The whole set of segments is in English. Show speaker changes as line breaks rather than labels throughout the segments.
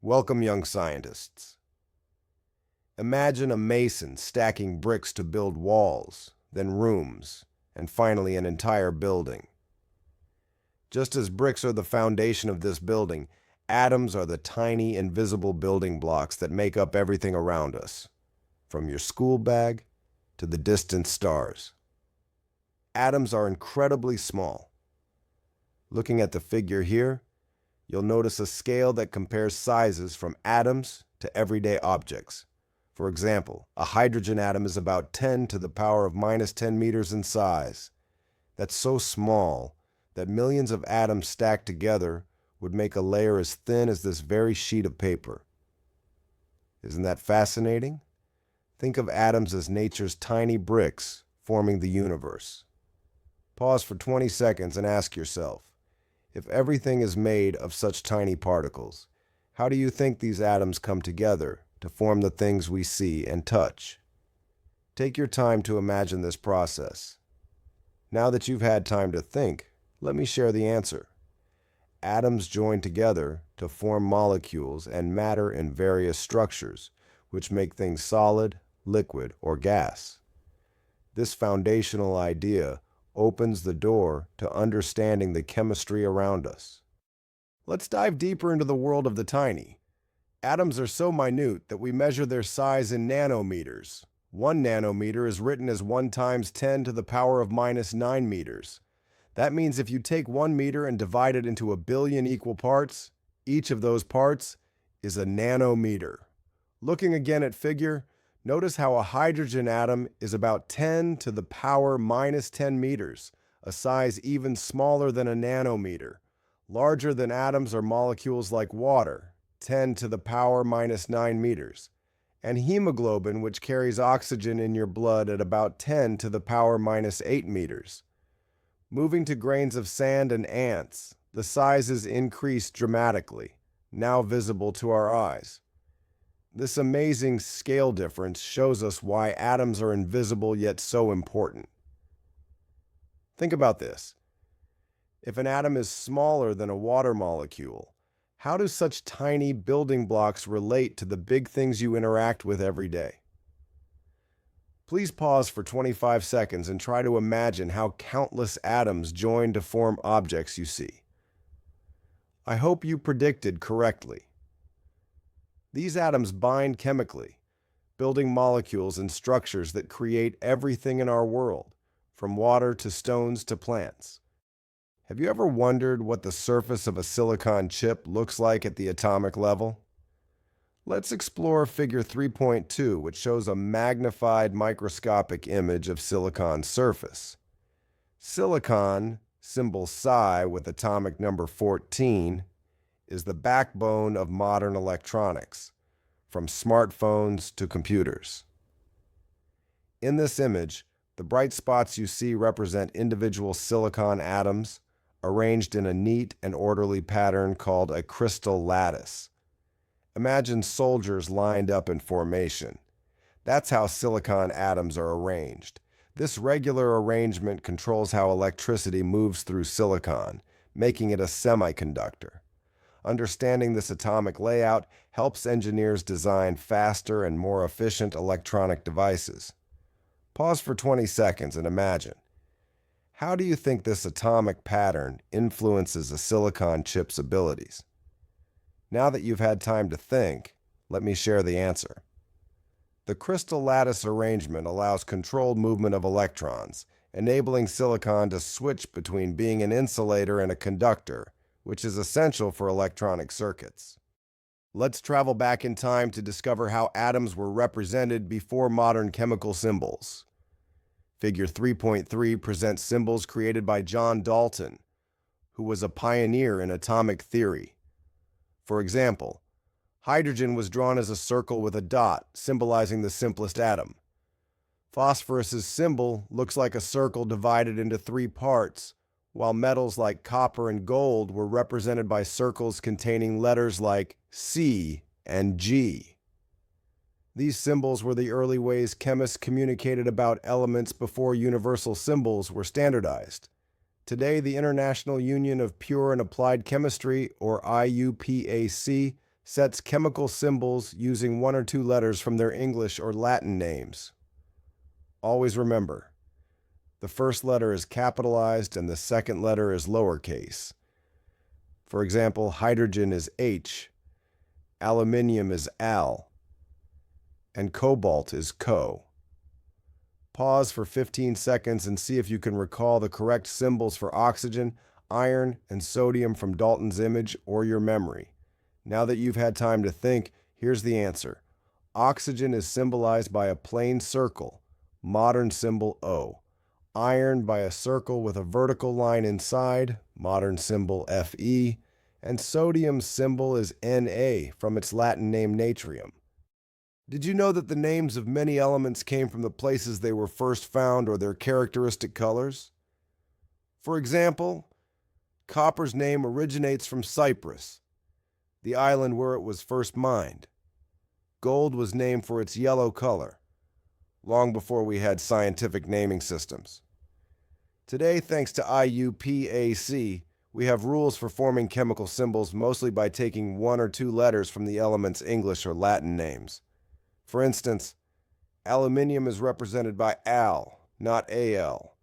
Welcome, young scientists. Imagine a mason stacking bricks to build walls, then rooms, and finally an entire building. Just as bricks are the foundation of this building, atoms are the tiny, invisible building blocks that make up everything around us, from your school bag to the distant stars. Atoms are incredibly small. Looking at the figure here, you'll notice a scale that compares sizes from atoms to everyday objects. For example, a hydrogen atom is about 10 to the power of minus 10 meters in size. That's so small that millions of atoms stacked together would make a layer as thin as this very sheet of paper. Isn't that fascinating? Think of atoms as nature's tiny bricks forming the universe. Pause for 20 seconds and ask yourself, if everything is made of such tiny particles, how do you think these atoms come together to form the things we see and touch? Take your time to imagine this process. Now that you've had time to think, let me share the answer. Atoms join together to form molecules and matter in various structures, which make things solid, liquid, or gas. This foundational idea opens the door to understanding the chemistry around us. Let's dive deeper into the world of the tiny. Atoms are so minute that we measure their size in nanometers. 1 nanometer is written as 1 times 10 to the power of minus 9 meters. That means if you take 1 meter and divide it into a billion equal parts, each of those parts is a nanometer. Looking again at figure, notice how a hydrogen atom is about 10 to the power minus 10 meters, a size even smaller than a nanometer. Larger than atoms are molecules like water, 10 to the power minus 9 meters, and hemoglobin, which carries oxygen in your blood at about 10 to the power minus 8 meters. Moving to grains of sand and ants, the sizes increase dramatically, now visible to our eyes. This amazing scale difference shows us why atoms are invisible yet so important. Think about this. If an atom is smaller than a water molecule, how do such tiny building blocks relate to the big things you interact with every day? Please pause for 25 seconds and try to imagine how countless atoms join to form objects you see. I hope you predicted correctly. These atoms bind chemically, building molecules and structures that create everything in our world, from water to stones to plants. Have you ever wondered what the surface of a silicon chip looks like at the atomic level? Let's explore figure 3.2, which shows a magnified microscopic image of silicon's surface. Silicon, symbol Psi with atomic number 14, is the backbone of modern electronics, from smartphones to computers. In this image, the bright spots you see represent individual silicon atoms arranged in a neat and orderly pattern called a crystal lattice. Imagine soldiers lined up in formation. That's how silicon atoms are arranged. This regular arrangement controls how electricity moves through silicon, making it a semiconductor. Understanding this atomic layout helps engineers design faster and more efficient electronic devices. Pause for 20 seconds and imagine. How do you think this atomic pattern influences a silicon chip's abilities? Now that you've had time to think, let me share the answer. The crystal lattice arrangement allows controlled movement of electrons, enabling silicon to switch between being an insulator and a conductor, which is essential for electronic circuits. Let's travel back in time to discover how atoms were represented before modern chemical symbols. Figure 3.3 presents symbols created by John Dalton, who was a pioneer in atomic theory. For example, hydrogen was drawn as a circle with a dot, symbolizing the simplest atom. Phosphorus's symbol looks like a circle divided into 3 parts, while metals like copper and gold were represented by circles containing letters like C and G. These symbols were the early ways chemists communicated about elements before universal symbols were standardized. Today, the International Union of Pure and Applied Chemistry, or IUPAC, sets chemical symbols using one or two letters from their English or Latin names. Always remember, the first letter is capitalized and the second letter is lowercase. For example, hydrogen is H, aluminium is Al, and cobalt is Co. Pause for 15 seconds and see if you can recall the correct symbols for oxygen, iron, and sodium from Dalton's image or your memory. Now that you've had time to think, here's the answer. Oxygen is symbolized by a plain circle, modern symbol O. Iron by a circle with a vertical line inside, modern symbol Fe, and sodium's symbol is Na from its Latin name natrium. Did you know that the names of many elements came from the places they were first found or their characteristic colors? For example, copper's name originates from Cyprus, the island where it was first mined. Gold was named for its yellow color, long before we had scientific naming systems. Today, thanks to IUPAC, we have rules for forming chemical symbols mostly by taking one or two letters from the element's English or Latin names. For instance, aluminium is represented by Al, not Al.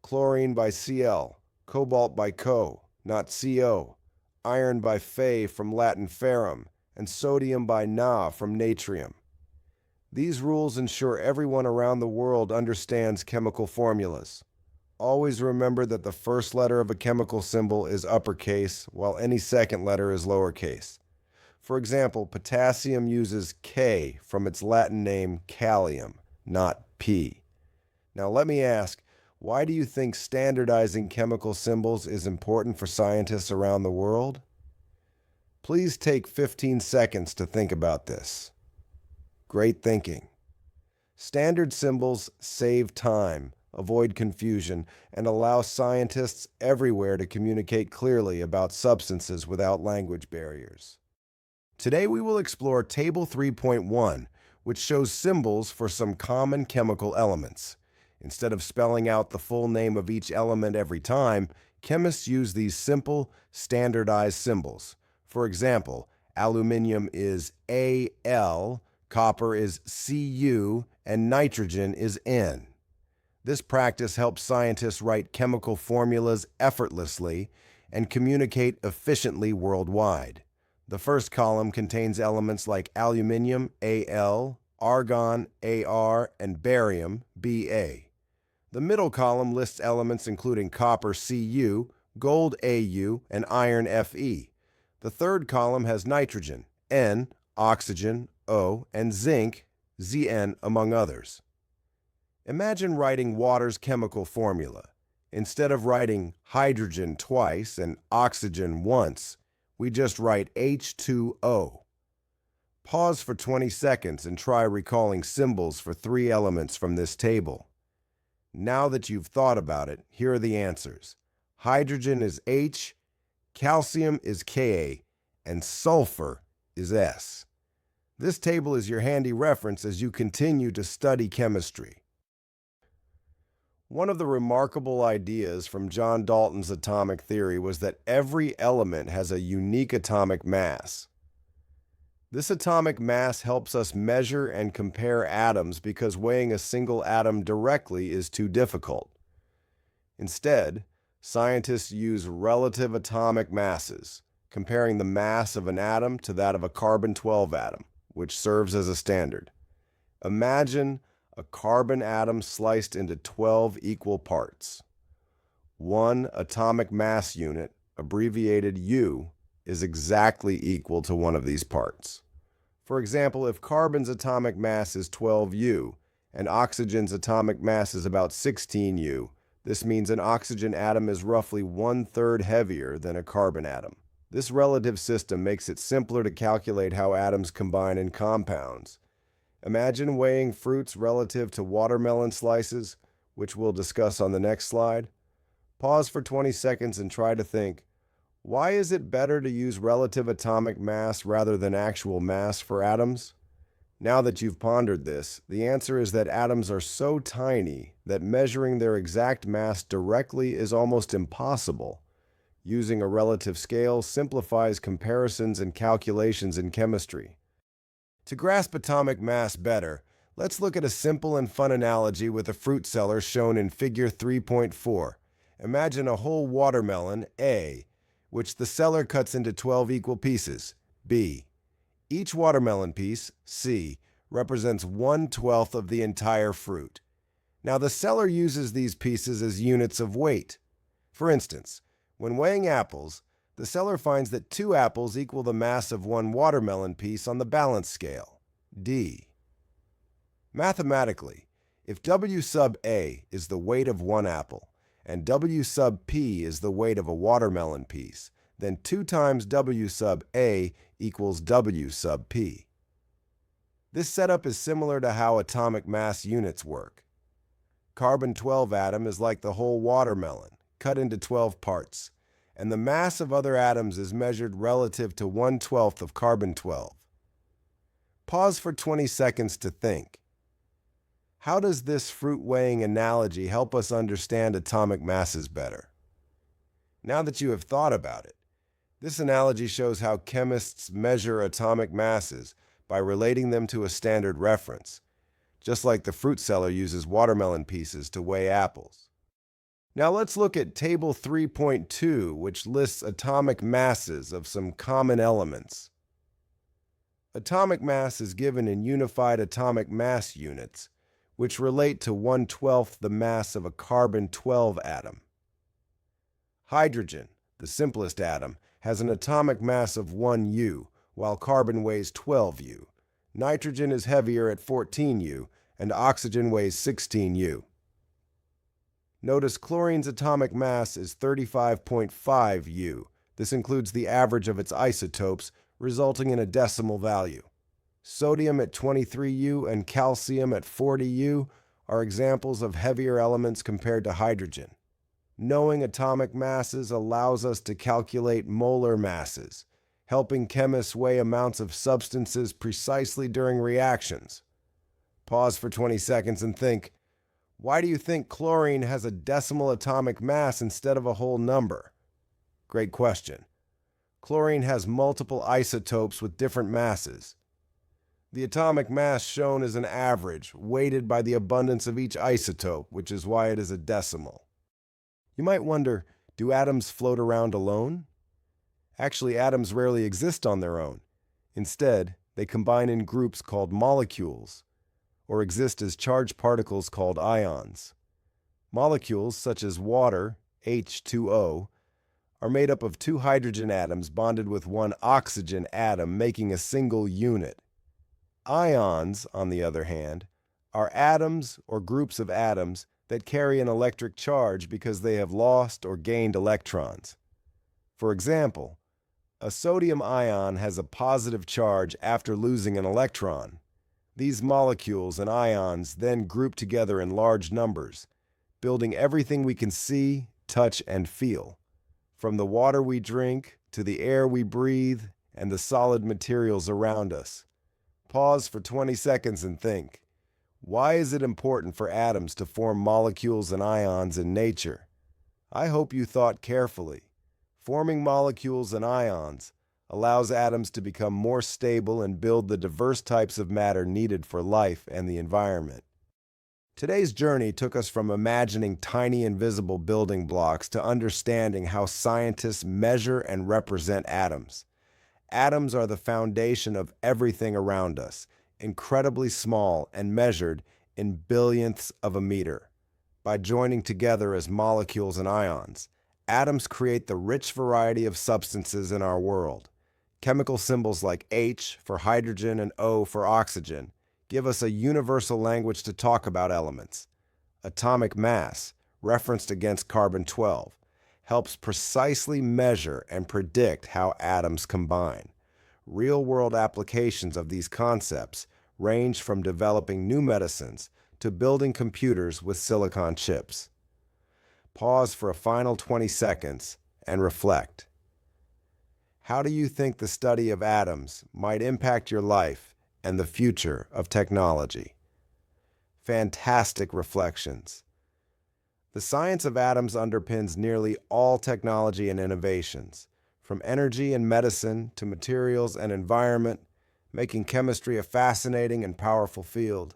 Chlorine by Cl, cobalt by Co, not Co. Iron by Fe from Latin ferrum, and sodium by Na from natrium. These rules ensure everyone around the world understands chemical formulas. Always remember that the first letter of a chemical symbol is uppercase, while any second letter is lowercase. For example, potassium uses K from its Latin name Kalium, not P. Now let me ask, why do you think standardizing chemical symbols is important for scientists around the world? Please take 15 seconds to think about this. Great thinking. Standard symbols save time, avoid confusion, and allow scientists everywhere to communicate clearly about substances without language barriers. Today we will explore Table 3.1, which shows symbols for some common chemical elements. Instead of spelling out the full name of each element every time, chemists use these simple, standardized symbols. For example, aluminium is Al, copper is Cu, and nitrogen is N. This practice helps scientists write chemical formulas effortlessly and communicate efficiently worldwide. The first column contains elements like aluminium, Al, argon, Ar, and barium, Ba. The middle column lists elements including copper, Cu, gold, Au, and iron, Fe. The third column has nitrogen, N, oxygen, O, and zinc, Zn, among others. Imagine writing water's chemical formula. Instead of writing hydrogen twice and oxygen once, we just write H2O. Pause for 20 seconds and try recalling symbols for three elements from this table. Now that you've thought about it, here are the answers. Hydrogen is H, calcium is Ka, and sulfur is S. This table is your handy reference as you continue to study chemistry. One of the remarkable ideas from John Dalton's atomic theory was that every element has a unique atomic mass. This atomic mass helps us measure and compare atoms because weighing a single atom directly is too difficult. Instead, scientists use relative atomic masses, comparing the mass of an atom to that of a carbon-12 atom, which serves as a standard. Imagine a carbon atom sliced into 12 equal parts. One atomic mass unit, abbreviated U, is exactly equal to one of these parts. For example, if carbon's atomic mass is 12U and oxygen's atomic mass is about 16U, this means an oxygen atom is roughly 1/3 heavier than a carbon atom. This relative system makes it simpler to calculate how atoms combine in compounds. Imagine weighing fruits relative to watermelon slices, which we'll discuss on the next slide. Pause for 20 seconds and try to think, why is it better to use relative atomic mass rather than actual mass for atoms? Now that you've pondered this, the answer is that atoms are so tiny that measuring their exact mass directly is almost impossible. Using a relative scale simplifies comparisons and calculations in chemistry. To grasp atomic mass better, let's look at a simple and fun analogy with a fruit cellar shown in Figure 3.4. Imagine a whole watermelon, A, which the seller cuts into 12 equal pieces, B. Each watermelon piece, C, represents 1/12 of the entire fruit. Now the seller uses these pieces as units of weight. For instance, when weighing apples, the seller finds that 2 apples equal the mass of 1 watermelon piece on the balance scale, D. Mathematically, if W sub A is the weight of 1 apple and W sub P is the weight of a watermelon piece, then 2 times W sub A equals W sub P. This setup is similar to how atomic mass units work. Carbon-12 atom is like the whole watermelon, cut into 12 parts, and the mass of other atoms is measured relative to 1/12 of carbon-12. Pause for 20 seconds to think. How does this fruit weighing analogy help us understand atomic masses better? Now that you have thought about it, this analogy shows how chemists measure atomic masses by relating them to a standard reference, just like the fruit seller uses watermelon pieces to weigh apples. Now let's look at Table 3.2, which lists atomic masses of some common elements. Atomic mass is given in unified atomic mass units, which relate to 1/12 the mass of a carbon-12 atom. Hydrogen, the simplest atom, has an atomic mass of 1 U, while carbon weighs 12 U. Nitrogen is heavier at 14 U, and oxygen weighs 16 U. Notice chlorine's atomic mass is 35.5 U. This includes the average of its isotopes, resulting in a decimal value. Sodium at 23 U and calcium at 40 U are examples of heavier elements compared to hydrogen. Knowing atomic masses allows us to calculate molar masses, helping chemists weigh amounts of substances precisely during reactions. Pause for 20 seconds and think, why do you think chlorine has a decimal atomic mass instead of a whole number? Great question. Chlorine has multiple isotopes with different masses. The atomic mass shown is an average, weighted by the abundance of each isotope, which is why it is a decimal. You might wonder, do atoms float around alone? Actually, atoms rarely exist on their own. Instead, they combine in groups called molecules, or exist as charged particles called ions. Molecules, such as water, H2O, are made up of 2 hydrogen atoms bonded with 1 oxygen atom, making a single unit. Ions, on the other hand, are atoms or groups of atoms that carry an electric charge because they have lost or gained electrons. For example, a sodium ion has a positive charge after losing an electron. These molecules and ions then group together in large numbers, building everything we can see, touch, and feel, from the water we drink to the air we breathe and the solid materials around us. Pause for 20 seconds and think. Why is it important for atoms to form molecules and ions in nature? I hope you thought carefully. Forming molecules and ions allows atoms to become more stable and build the diverse types of matter needed for life and the environment. Today's journey took us from imagining tiny invisible building blocks to understanding how scientists measure and represent atoms. Atoms are the foundation of everything around us, incredibly small and measured in billionths of a meter. By joining together as molecules and ions, atoms create the rich variety of substances in our world. Chemical symbols like H for hydrogen and O for oxygen give us a universal language to talk about elements. Atomic mass, referenced against carbon-12, helps precisely measure and predict how atoms combine. Real-world applications of these concepts range from developing new medicines to building computers with silicon chips. Pause for a final 20 seconds and reflect. How do you think the study of atoms might impact your life and the future of technology? Fantastic reflections. The science of atoms underpins nearly all technology and innovations, from energy and medicine to materials and environment, making chemistry a fascinating and powerful field.